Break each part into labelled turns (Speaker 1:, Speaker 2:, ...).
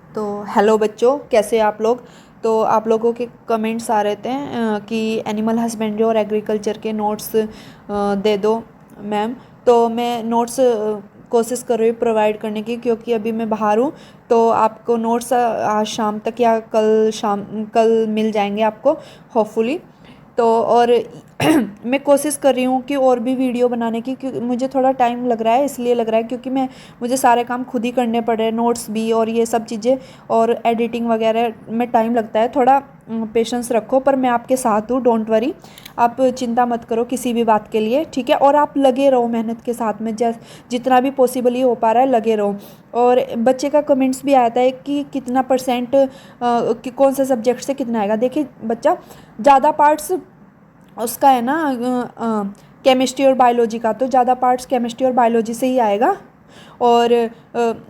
Speaker 1: तो हेलो बच्चों, कैसे हैं आप लोग। तो आप लोगों के कमेंट्स आ रहे थे कि एनिमल हस्बेंड्री और एग्रीकल्चर के नोट्स दे दो मैम। तो मैं नोट्स कोशिश कर रही हूँ प्रोवाइड करने की, क्योंकि अभी मैं बाहर हूँ। तो आपको नोट्स आज शाम तक या कल मिल जाएंगे आपको, होपफुली। तो और मैं कोशिश कर रही हूँ कि और भी वीडियो बनाने की, क्योंकि मुझे थोड़ा टाइम लग रहा है, इसलिए लग रहा है क्योंकि मुझे सारे काम खुद ही करने पड़ रहे हैं, नोट्स भी और ये सब चीज़ें और एडिटिंग वगैरह में टाइम लगता है। थोड़ा पेशेंस रखो, पर मैं आपके साथ हूँ, डोंट वरी। आप चिंता मत करो किसी भी बात के लिए, ठीक है। और आप लगे रहो मेहनत के साथ में, जितना भी पॉसिबल ही हो पा रहा है लगे रहो। और बच्चे का कमेंट्स भी आता है कि कितना परसेंट कि कौन से सब्जेक्ट से कितना आएगा। देखिए बच्चा, ज़्यादा पार्ट्स उसका है ना केमिस्ट्री और बायोलॉजी का, तो ज़्यादा पार्ट्स केमिस्ट्री और बायोलॉजी से ही आएगा। और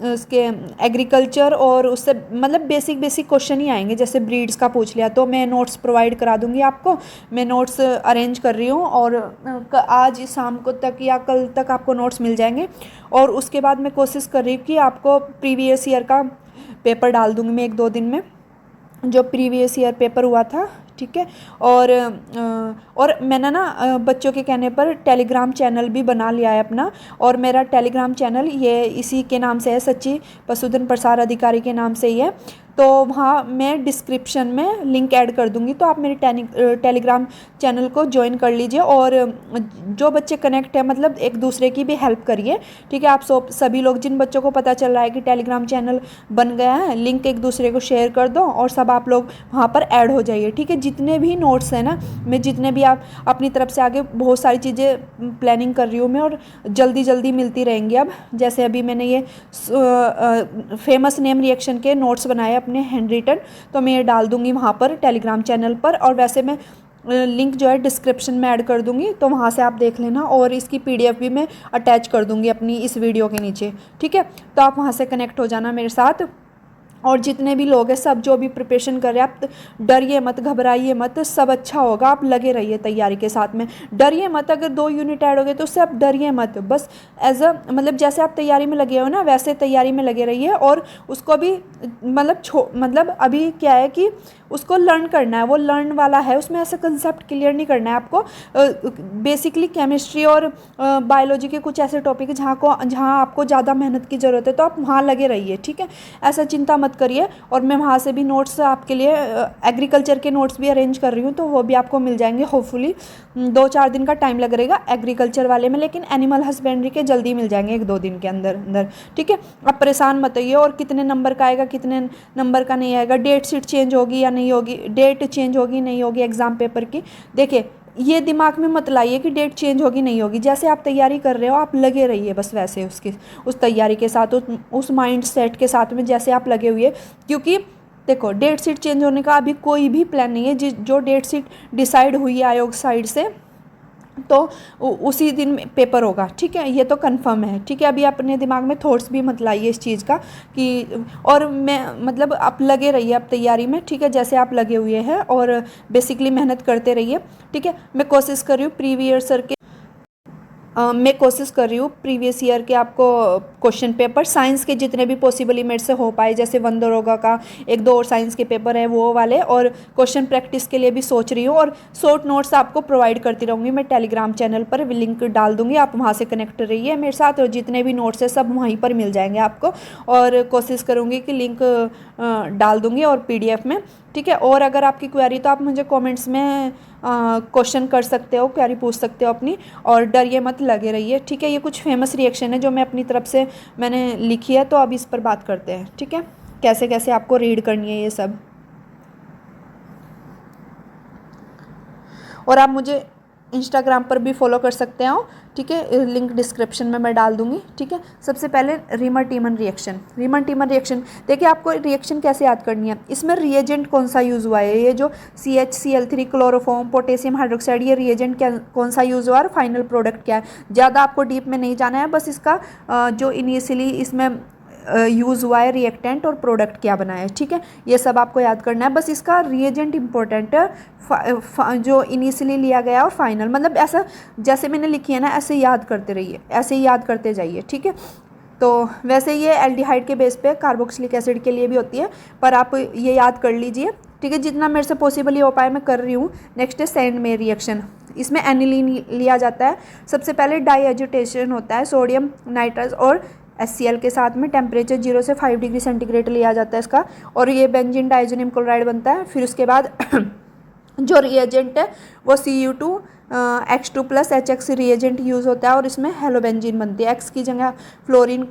Speaker 1: उसके एग्रीकल्चर और उससे मतलब बेसिक बेसिक क्वेश्चन ही आएंगे, जैसे ब्रीड्स का पूछ लिया तो मैं नोट्स प्रोवाइड करा दूंगी आपको। मैं नोट्स अरेंज कर रही हूँ, और आज शाम को तक या कल तक आपको नोट्स मिल जाएंगे। और उसके बाद मैं कोशिश कर रही हूँ कि आपको प्रीवियस ईयर का पेपर डाल दूँगी मैं 1-2 दिन में, जो प्रीवियस ईयर पेपर हुआ था, ठीक है। और मैंने ना बच्चों के कहने पर टेलीग्राम चैनल भी बना लिया है अपना। और मेरा टेलीग्राम चैनल ये इसी के नाम से है, सच्ची पशुधन प्रसार अधिकारी के नाम से ही है। तो वहाँ मैं डिस्क्रिप्शन में लिंक ऐड कर दूँगी, तो आप मेरे टेलीग्राम चैनल को ज्वाइन कर लीजिए। और जो बच्चे कनेक्ट है, मतलब एक दूसरे की भी हेल्प करिए, ठीक है। आप सभी लोग, जिन बच्चों को पता चल रहा है कि टेलीग्राम चैनल बन गया है, लिंक एक दूसरे को शेयर कर दो और सब आप लोग वहाँ पर ऐड हो जाइए, ठीक है। जितने भी नोट्स हैं ना, मैं जितने भी आप अपनी तरफ से आगे बहुत सारी चीज़ें प्लानिंग कर रही हूँ मैं, और जल्दी जल्दी मिलती रहेंगी। अब जैसे अभी मैंने ये फेमस नेम रिएक्शन के नोट्स बनाए अपने हैंड रिटन, तो मैं ये डाल दूँगी वहाँ पर टेलीग्राम चैनल पर। और वैसे मैं लिंक जो है डिस्क्रिप्शन में ऐड कर दूँगी, तो वहाँ से आप देख लेना। और इसकी पीडीएफ भी मैं अटैच कर दूँगी अपनी इस वीडियो के नीचे, ठीक है। तो आप वहाँ से कनेक्ट हो जाना मेरे साथ। और जितने भी लोग हैं, सब जो भी प्रिपरेशन कर रहे हैं, आप डरिए मत, घबराइए मत, सब अच्छा होगा। आप लगे रहिए तैयारी के साथ में, डरिए मत। अगर 2 यूनिट ऐड हो गए तो उससे आप डरिए मत, बस एज अ मतलब जैसे आप तैयारी में लगे हो ना, वैसे तैयारी में लगे रहिए। और उसको भी मतलब अभी क्या है कि उसको लर्न करना है, वो लर्न वाला है, उसमें ऐसा कंसेप्ट क्लियर नहीं करना है आपको। बेसिकली केमिस्ट्री और बायोलॉजी के कुछ ऐसे टॉपिक जहाँ आपको ज़्यादा मेहनत की ज़रूरत है, तो आप वहाँ लगे रहिए, ठीक है। ऐसा चिंता मत करिए। और मैं वहाँ से भी नोट्स आपके लिए एग्रीकल्चर के नोट्स भी अरेंज कर रही हूँ, तो वो भी आपको मिल जाएंगे होपफुली। 2-4 दिन का टाइम लग रहेगा एग्रीकल्चर वाले में, लेकिन एनिमल हस्बेंड्री के जल्दी मिल जाएंगे 1-2 दिन के अंदर अंदर, ठीक है। आप परेशान मत होइए। और कितने नंबर का आएगा, कितने नंबर का नहीं आएगा, डेट शीट चेंज होगी या नहीं होगी, डेट चेंज होगी नहीं होगी एग्ज़ाम पेपर की, देखिए ये दिमाग में मत लाइए कि डेट चेंज होगी नहीं होगी। जैसे आप तैयारी कर रहे हो, आप लगे रहिए बस वैसे उस तैयारी के साथ, उस माइंड सेट के साथ में जैसे आप लगे हुए। क्योंकि देखो, डेट शीट चेंज होने का अभी कोई भी प्लान नहीं है। जो डेट शीट डिसाइड हुई है आयोग साइड से, तो उसी दिन पेपर होगा, ठीक है। ये तो कंफर्म है, ठीक है। अभी अपने दिमाग में थॉट्स भी मत लाइए इस चीज़ का कि, और मैं मतलब आप लगे रहिए आप तैयारी में, ठीक है, जैसे आप लगे हुए हैं। और बेसिकली मेहनत करते रहिए, ठीक है। मैं कोशिश कर रही हूँ प्रीवियस ईयर के आपको क्वेश्चन पेपर साइंस के जितने भी पॉसिबली मेरे से हो पाए, जैसे वन दरोगा का 1-2 और साइंस के पेपर है वो वाले, और क्वेश्चन प्रैक्टिस के लिए भी सोच रही हूँ। और शॉर्ट नोट्स आपको प्रोवाइड करती रहूँगी मैं टेलीग्राम चैनल पर, लिंक डाल दूँगी, आप वहाँ से कनेक्ट रहिए मेरे साथ। और जितने भी नोट्स है सब वहीं पर मिल जाएंगे आपको। और कोशिश करूँगी कि लिंक डाल दूँगी और PDF में, ठीक है। और अगर आपकी क्वेरी, तो आप मुझे कमेंट्स में क्वेश्चन कर सकते हो, क्वेरी पूछ सकते हो अपनी। और डरिए मत, लगे रहिए, ठीक है। ये कुछ फेमस रिएक्शन है जो मैं अपनी तरफ से मैंने लिखी है, तो अब इस पर बात करते हैं, ठीक है। कैसे कैसे आपको रीड करनी है ये सब। और आप मुझे इंस्टाग्राम पर भी फॉलो कर सकते हो, ठीक है। लिंक डिस्क्रिप्शन में मैं डाल दूँगी, ठीक है। सबसे पहले रीमर टीमन रिएक्शन देखिए, आपको रिएक्शन कैसे याद करनी है। इसमें रिएजेंट कौन सा यूज़ हुआ है, ये जो CHCl3 क्लोरोफॉर्म पोटेशियम हाइड्रोक्साइड, ये रिएजेंट क्या कौन सा यूज़ हुआ और फाइनल प्रोडक्ट क्या है। ज़्यादा आपको डीप में नहीं जाना है, बस इसका जो इनिशियली इसमें यूज़ हुआ है रिएक्टेंट और प्रोडक्ट क्या बना है, ठीक है। ये सब आपको याद करना है, बस इसका रिएजेंट इंपॉर्टेंट है, जो इनिशियली लिया गया और फाइनल, मतलब ऐसा जैसे मैंने लिखी है ना, ऐसे याद करते रहिए, ऐसे ही याद करते जाइए, ठीक है। तो वैसे ये एल्डिहाइड के बेस पे कार्बोक्सिलिक एसिड के लिए भी होती है, पर आप ये याद कर लीजिए, ठीक है, जितना मेरे से पॉसिबल ये हो पाए मैं कर रही हूँ। नेक्स्ट है सेंड में रिएक्शन, इसमें एनिलीन लिया जाता है। सबसे पहले डाई एजिटेशन होता है सोडियम नाइट्राइज और HCl के साथ में, टेम्परेचर 0 से 5 डिग्री सेंटीग्रेड लिया जाता है इसका, और ये बेंजीन डाइजोनियम क्लोराइड बनता है। फिर उसके बाद जो रिएजेंट है वो Cu2 X2 plus HX reagent use होता है, और इसमें हेलोबेंजीन बनती है। X की जगह फ्लोरीन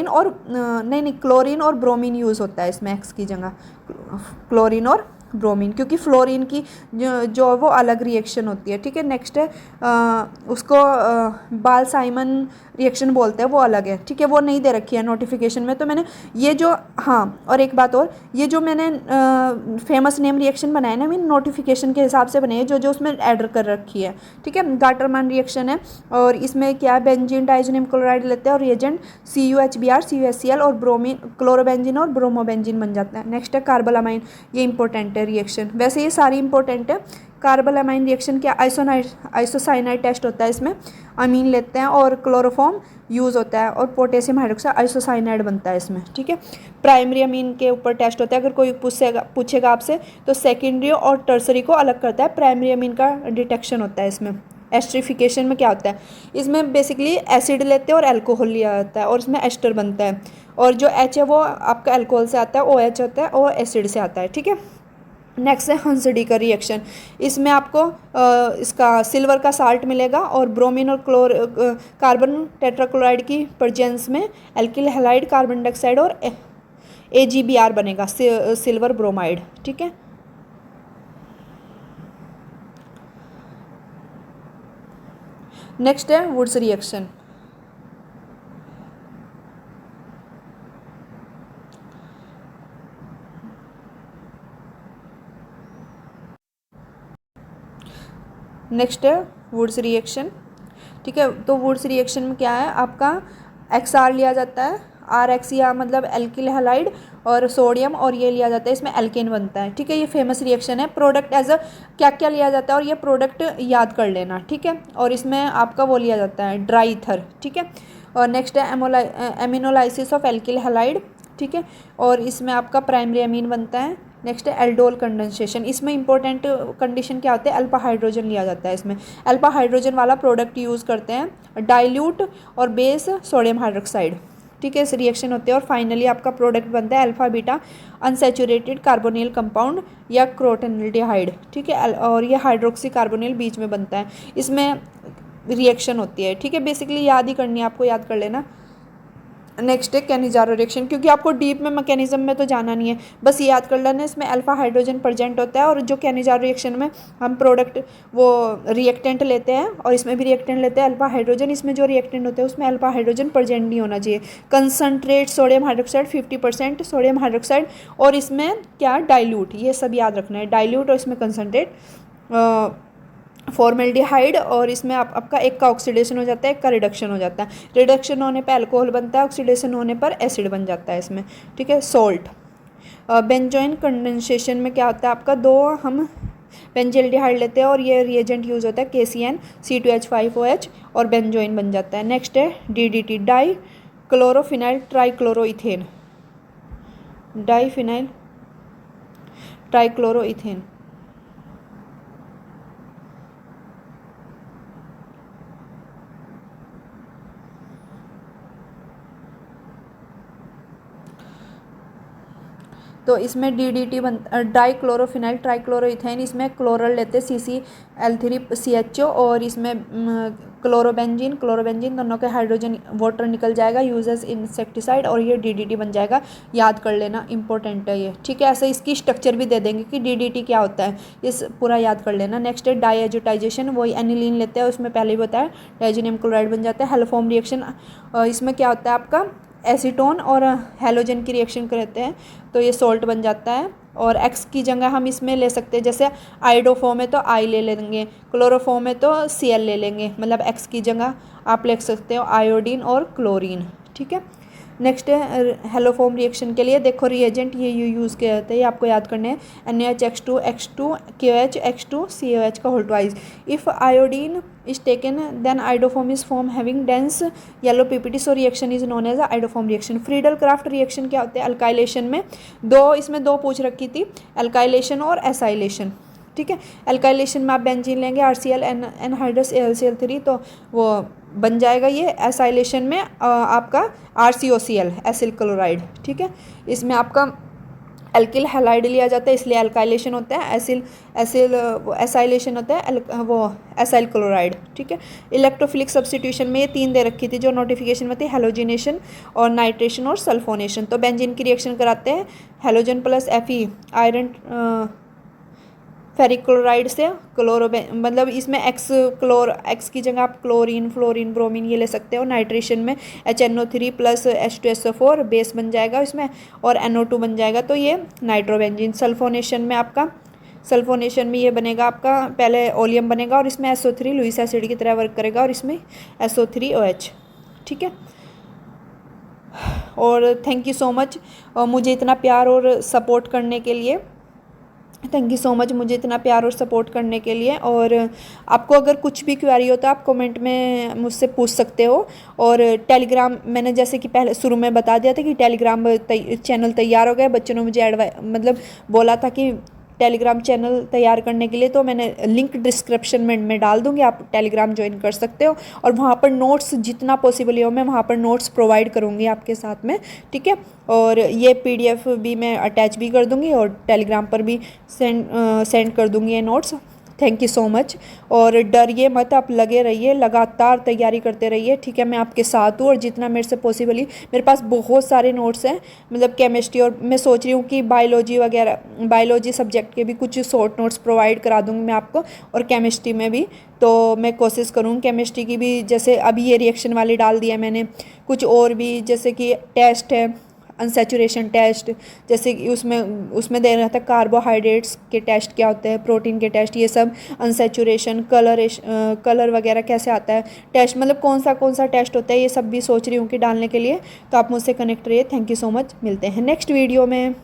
Speaker 1: और नहीं क्लोरीन और ब्रोमीन यूज़ होता है इसमें, X की जगह क्लोरीन और ब्रोमीन, क्योंकि फ्लोरीन की जो वो अलग रिएक्शन होती है, ठीक है। नेक्स्ट है उसको बाल साइमन रिएक्शन बोलते हैं, वो अलग है, ठीक है, वो नहीं दे रखी है नोटिफिकेशन में। तो मैंने ये जो, हाँ, और एक बात और, ये जो मैंने फेमस नेम रिएक्शन बनाए ना, मैंने नोटिफिकेशन के हिसाब से बनाई है, जो जो उसमें एड कर रखी है, ठीक है। गाटरमान रिएक्शन है, और इसमें क्या है, बेंजीन डाइजोनियम क्लोराइड लेते हैं और रिएजेंट CuHBr CuHCl और ब्रोमीन क्लोरोबेंजीन और ब्रोमोबेंजीन बन जाता है। नेक्स्ट है कार्बोलामाइन, ये इंपॉर्टेंट है रिएक्शन, वैसे ये सारी इंपॉर्टेंट है। कार्बोलामाइन रिएक्शन क्या, आइसोसाइनाइड टेस्ट होता है, इसमें अमीन लेते हैं और क्लोरोफॉर्म यूज़ होता है, और पोटेशियम हाइड्रोक्साइड आइसोसाइनाइड बनता है इसमें, ठीक है। प्राइमरी अमीन के ऊपर टेस्ट होता है, अगर कोई पूछेगा आपसे, तो सेकेंडरी और टर्सरी को अलग करता है, प्राइमरी अमीन का डिटेक्शन होता है इसमें। एस्टरिफिकेशन में क्या होता है, इसमें बेसिकली एसिड लेते हैं और अल्कोहल लिया जाता है, और इसमें एस्टर बनता है, और जो H है वो आपका अल्कोहल से आता है, OH होता है, और एसिड से आता है, ठीक है। नेक्स्ट है हंसडी का रिएक्शन, इसमें आपको इसका सिल्वर का साल्ट मिलेगा, और ब्रोमीन और कार्बन टेट्राक्लोराइड की प्रेजेंस में एल्किल हैलाइड कार्बन डाइऑक्साइड और AgBr बनेगा, सिल्वर ब्रोमाइड, ठीक है। नेक्स्ट है वुड्स रिएक्शन, नेक्स्ट है वुड्स रिएक्शन, ठीक है। तो वुड्स रिएक्शन में क्या है, आपका XR लिया जाता है, RX या मतलब एल्किल हैलाइड और सोडियम, और ये लिया जाता है, इसमें एल्केन बनता है, ठीक है। ये फेमस रिएक्शन है। प्रोडक्ट एज अ क्या क्या लिया जाता है, और ये प्रोडक्ट याद कर लेना, ठीक है। और इसमें आपका वो लिया जाता है ड्राई ईथर, ठीक है। और नेक्स्ट है एमिनोलाइसिस ऑफ एल्किल हैलाइड, ठीक है, और इसमें आपका प्राइमरी अमीन बनता है। नेक्स्ट है एल्डोल कंडेंसेशन, इसमें इंपॉर्टेंट कंडीशन क्या होते हैं, अल्फा हाइड्रोजन लिया जाता है इसमें, अल्फा हाइड्रोजन वाला प्रोडक्ट यूज़ करते हैं, डाइल्यूट और बेस सोडियम हाइड्रोक्साइड, ठीक है, इस रिएक्शन होते हैं। और फाइनली आपका प्रोडक्ट बनता है alpha beta unsaturated carbonyl compound या क्रोटेनल्डिहाइड, ठीक है, और ये हाइड्रोक्सी कार्बोनिल बीच में बनता है, इसमें रिएक्शन होती है, ठीक है। बेसिकली याद ही करनी है, आपको याद कर लेना। नेक्स्ट है कैनिजारो रिएक्शन, क्योंकि आपको डीप में मैकेनिज्म में तो जाना नहीं है, बस ये याद कर लेना, इसमें अल्फा हाइड्रोजन प्रेजेंट होता है, और जो कैनिजारो रिएक्शन में हम प्रोडक्ट वो रिएक्टेंट लेते हैं, और इसमें भी रिएक्टेंट लेते हैं अल्फा हाइड्रोजन, इसमें जो रिएक्टेंट होते हैं उसमें अल्फा हाइड्रोजन प्रेजेंट नहीं होना चाहिए। Concentrate sodium hydroxide 50% sodium hydroxide, और इसमें क्या डाइल्यूट, ये सब याद रखना है, डाइल्यूट और इसमें कंसनट्रेट फॉर्मेल्डिहाइड, और इसमें आपका एक का ऑक्सीडेशन हो जाता है, एक का रिडक्शन हो जाता है, रिडक्शन होने पे अल्कोहल बनता है, ऑक्सीडेशन होने पर एसिड बन जाता है इसमें, ठीक है। सोल्ट बेंजोइन कंडेंसेशन में क्या होता है, आपका दो हम बेंजिल्डिहाइड लेते हैं, और ये रिएजेंट यूज़ होता है KCN C2H5OH, और बेंजोइन बन जाता है। नेक्स्ट है DDT, डाई क्लोरोफिनाइल ट्राइक्लोरोइथेन, डाईफिनाइल ट्राइक्लोरोइथेन, तो इसमें DDT डाई क्लोरोफिनाइल ट्राइक्लोरोइथेन, इसमें क्लोरल लेते हैं CCl3CHO, और इसमें क्लोरोबेंजीन दोनों के हाइड्रोजन वाटर निकल जाएगा, यूजेस इंसेक्टिसाइड, और ये DDT बन जाएगा, याद कर लेना, इंपॉर्टेंट है ये, ठीक है। ऐसे इसकी स्ट्रक्चर भी दे देंगे कि DDT क्या होता है, इस पूरा याद कर लेना। नेक्स्ट है डाईएजिटाइजेशन, वही एनिलीन लेते हैं, उसमें पहले ही बताया डाइजीनियम क्लोराइड बन जाता है। हेलोफॉर्म रिएक्शन, इसमें क्या होता है, आपका एसीटोन और हेलोजन की रिएक्शन करते हैं, तो ये सोल्ट बन जाता है। और X की जगह हम इसमें ले सकते हैं, जैसे आइडोफॉर्म है तो I ले लेंगे, क्लोरोफॉर्म है तो Cl ले लेंगे, मतलब X की जगह आप लिख सकते हो आयोडीन और क्लोरीन, ठीक है। नेक्स्ट है हेलोफॉर्म रिएक्शन के लिए, देखो रिएजेंट ये यूज़ किए जाते हैं, ये आपको याद करने हैं, NaHX2X2KOH का whole twice. If iodine is taken then iodoform is form having dense yellow PPT, so reaction is known as iodoform reaction. Friedel Crafts reaction क्या होते हैं? अल्काइलेशन में इसमें दो पूछ रखी थी, अल्काइलेशन और एसाइलेशन, ठीक है। एल्काइलेशन में आप बेंजीन लेंगे RCl एनहाइड्रस AlCl3, तो वो बन जाएगा ये। एसाइलेशन में आपका RCOCl एसिल क्लोराइड, ठीक है। इसमें आपका एल्किल हैलाइड लिया जाता है, इसलिए एल्काइलेशन होता है, एसाइलेशन होता है वो एसाइल क्लोराइड, ठीक है। इलेक्ट्रोफिलिक सब्स्टिट्यूशन में ये 3 दे रखी थी जो नोटिफिकेशन में थी, हेलोजिनेशन और नाइट्रेशन और सल्फोनेशन। तो बेंजीन की रिएक्शन कराते हैं halogen plus Fe iron ferric chloride से मतलब इसमें एक्स की जगह आप क्लोरीन, फ्लोरीन, ब्रोमीन ये ले सकते हो। नाइट्रेशन में HNO3 प्लस H2SO4 बेस बन जाएगा इसमें, और NO2 बन जाएगा, तो ये नाइट्रोबेंजीन। सल्फोनेशन में ये बनेगा आपका, पहले ओलियम बनेगा और इसमें SO3 लुईस एसिड की तरह वर्क करेगा और इसमें SO3OH, ठीक है। और थैंक यू सो मच मुझे इतना प्यार और सपोर्ट करने के लिए, और आपको अगर कुछ भी क्वेरी हो तो आप कमेंट में मुझसे पूछ सकते हो। और टेलीग्राम मैंने जैसे कि पहले शुरू में बता दिया था कि टेलीग्राम चैनल तैयार हो गया, बच्चों ने मुझे मतलब बोला था कि टेलीग्राम चैनल तैयार करने के लिए, तो मैंने लिंक डिस्क्रिप्शन में डाल दूंगी, आप टेलीग्राम ज्वाइन कर सकते हो। और वहाँ पर नोट्स जितना पॉसिबल हो मैं वहाँ पर नोट्स प्रोवाइड करूँगी आपके साथ में, ठीक है। और ये PDF भी मैं अटैच भी कर दूँगी और टेलीग्राम पर भी सेंड कर दूँगी ये notes. Thank you so much. और डरिए मत, आप लगे रहिए, लगातार तैयारी करते रहिए, ठीक है। मैं आपके साथ हूँ और जितना मेरे से पॉसिबल ही, मेरे पास बहुत सारे नोट्स हैं, मतलब केमिस्ट्री, और मैं सोच रही हूँ कि बायोलॉजी सब्जेक्ट के भी कुछ शॉर्ट नोट्स प्रोवाइड करा दूँगी मैं आपको, और केमिस्ट्री में भी। तो मैं कोशिश करूँ केमिस्ट्री की भी, जैसे अभी ये रिएक्शन वाली डाल दिया मैंने, कुछ और भी जैसे कि टेस्ट है, अनसेचुरेशन टेस्ट, जैसे कि उसमें दे रहा था कार्बोहाइड्रेट्स के टेस्ट क्या होते हैं, प्रोटीन के टेस्ट, ये सब अनसेचुरेशन, कलर वगैरह कैसे आता है टेस्ट, मतलब कौन सा टेस्ट होता है, ये सब भी सोच रही हूँ कि डालने के लिए। तो आप मुझसे कनेक्ट रहिए। थैंक यू सो मच, मिलते हैं नेक्स्ट वीडियो में।